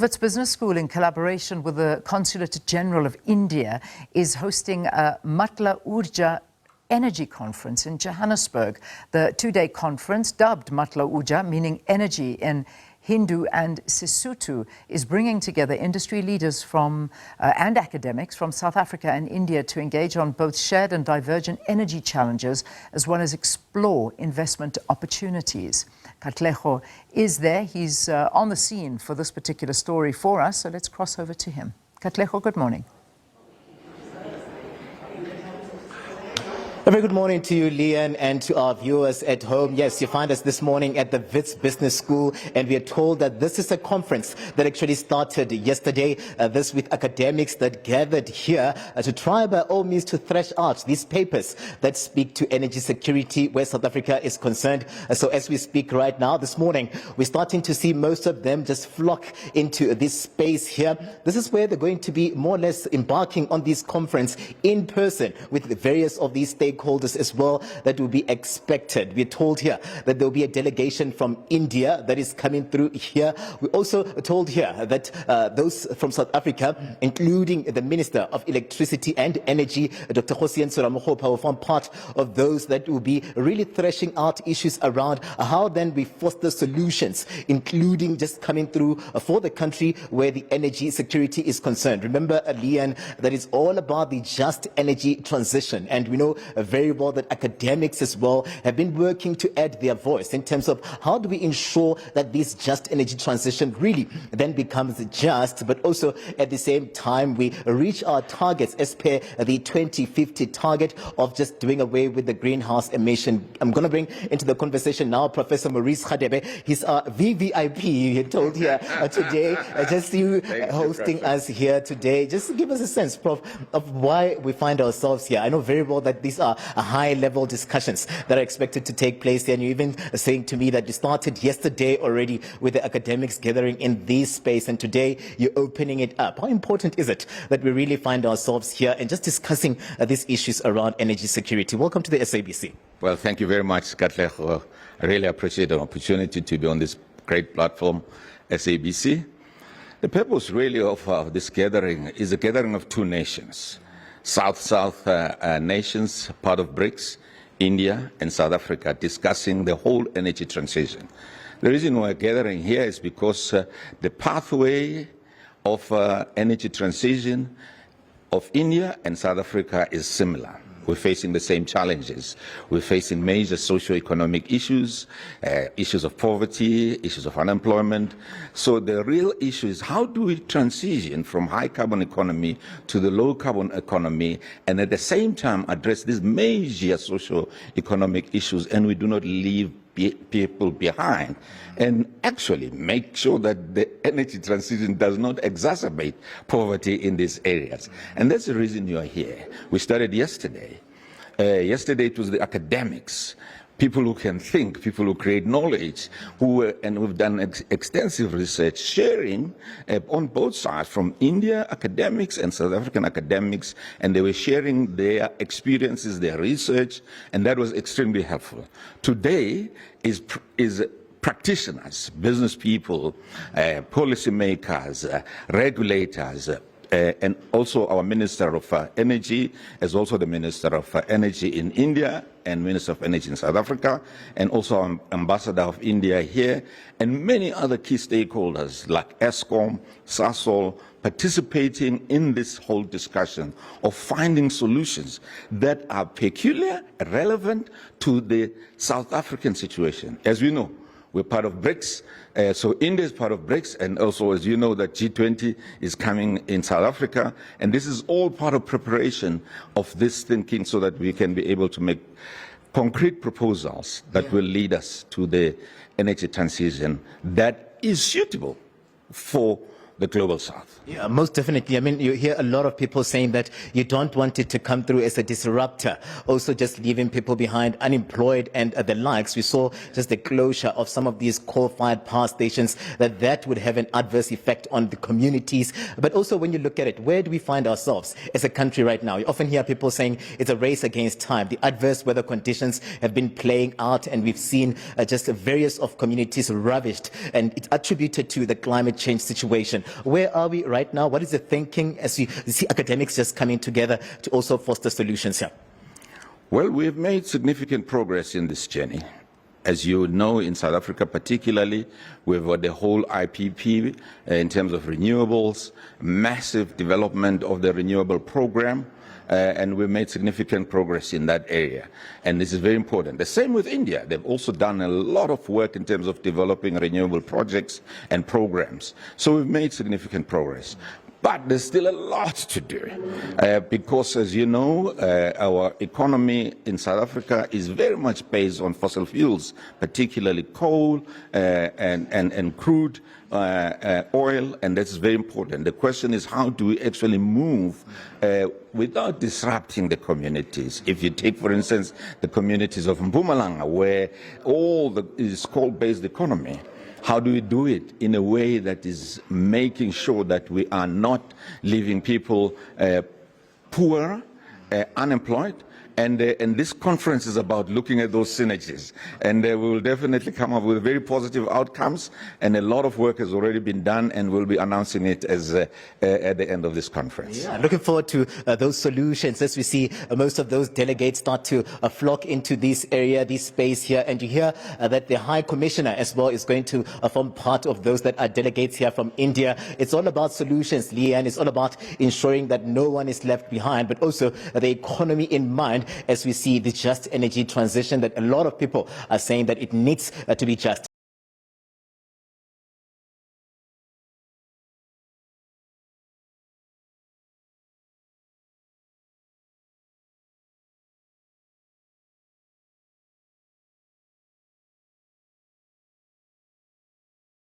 Wits Business School, in collaboration with the Consulate General of India, is hosting a Matla-Urja Energy Conference in Johannesburg. The two-day conference, dubbed Matla-Urja, meaning energy in Hindu and Sesotho, is bringing together industry leaders from and academics from South Africa and India to engage on both shared and divergent energy challenges, as well as explore investment opportunities. Katlego is there. He's on the scene for this particular story for us, so let's cross over to him. Katlego, good morning. A very good morning to you, Leanne, and to our viewers at home. Yes, you find us this morning at the Wits Business School, and we are told that this is a conference that actually started yesterday, this with academics that gathered here to try by all means to thresh out these papers that speak to energy security where South Africa is concerned. So as we speak right now, this morning, we're starting to see most of them just flock into this space here. This is where they're going to be more or less embarking on this conference in person with the various of these stakeholders as well that will be expected. We're told here that there will be a delegation from India that is coming through here. We're also told here that those from South Africa, including the Minister of Electricity and Energy, Dr. Hosien Suramogopa, will form part of those that will be really threshing out issues around how then we foster solutions, including just coming through for the country where the energy security is concerned. Remember, Leanne, that it's all about the just energy transition, and we know very well that academics as well have been working to add their voice in terms of how do we ensure that this just energy transition really then becomes just, but also at the same time we reach our targets as per the 2050 target of just doing away with the greenhouse emission. I'm going to bring into the conversation now Professor Prof Radebe. He's our VVIP, you're told here today, just you hosting us here today. Just give us a sense, Prof, of why we find ourselves here. I know very well that these are high-level discussions that are expected to take place here, and you're even saying to me that you started yesterday already with the academics gathering in this space, and today you're opening it up. How important is it that we really find ourselves here and just discussing these issues around energy security? Welcome to the SABC. Well, thank you very much, Katlego. I really appreciate the opportunity to be on this great platform, SABC. The purpose really of this gathering is a gathering of two nations. South-South nations, part of BRICS, India and South Africa, discussing the whole energy transition. The reason we're gathering here is because the pathway of energy transition of India and South Africa is similar. We're facing the same challenges. We're facing major socio-economic issues, issues of poverty, issues of unemployment. So the real issue is how do we transition from high-carbon economy to the low-carbon economy, and at the same time address these major socio-economic issues, and we do not leave people behind, and actually make sure that the energy transition does not exacerbate poverty in these areas. And that's the reason you are here. We started yesterday. Yesterday it was the academics, people who can think, people who create knowledge, and we've done extensive research, sharing on both sides, from India academics and South African academics, and they were sharing their experiences, their research, and that was extremely helpful. Today is practitioners, business people, policymakers, regulators, and also our Minister of Energy, as also the Minister of Energy in India and Minister of Energy in South Africa, and also our Ambassador of India here, and many other key stakeholders like Eskom, Sasol, participating in this whole discussion of finding solutions that are peculiar, relevant to the South African situation. As we know, we're part of BRICS, so India is part of BRICS, and also, as you know, that G20 is coming in South Africa, and this is all part of preparation of this thinking so that we can be able to make concrete proposals that will lead us to the energy transition that is suitable for the global south. Yeah, most definitely. I mean, you hear a lot of people saying that you don't want it to come through as a disruptor, also just leaving people behind, unemployed and the likes. We saw just the closure of some of these coal-fired power stations, that would have an adverse effect on the communities. But also when you look at it, where do we find ourselves as a country right now? You often hear people saying it's a race against time. The adverse weather conditions have been playing out, and we've seen just various of communities ravished, and it's attributed to the climate change situation. Where are we right now? What is the thinking as you see academics just coming together to also foster solutions here? Well, we have made significant progress in this journey. As you know, in South Africa particularly, we've got the whole IPP in terms of renewables, massive development of the renewable program, and we've made significant progress in that area. And this is very important. The same with India. They've also done a lot of work in terms of developing renewable projects and programs. So we've made significant progress. But there's still a lot to do because, as you know, our economy in South Africa is very much based on fossil fuels, particularly coal and crude oil, and that's very important. The question is, how do we actually move without disrupting the communities? If you take, for instance, the communities of Mpumalanga, where all is coal-based economy, how do we do it in a way that is making sure that we are not leaving people poor, unemployed? And this conference is about looking at those synergies. And we will definitely come up with very positive outcomes. And a lot of work has already been done, and we'll be announcing it as at the end of this conference. Yeah, looking forward to those solutions as we see most of those delegates start to flock into this area, this space here. And you hear that the High Commissioner as well is going to form part of those that are delegates here from India. It's all about solutions, Leanne. It's all about ensuring that no one is left behind, but also the economy in mind, as we see the just energy transition that a lot of people are saying that it needs to be just.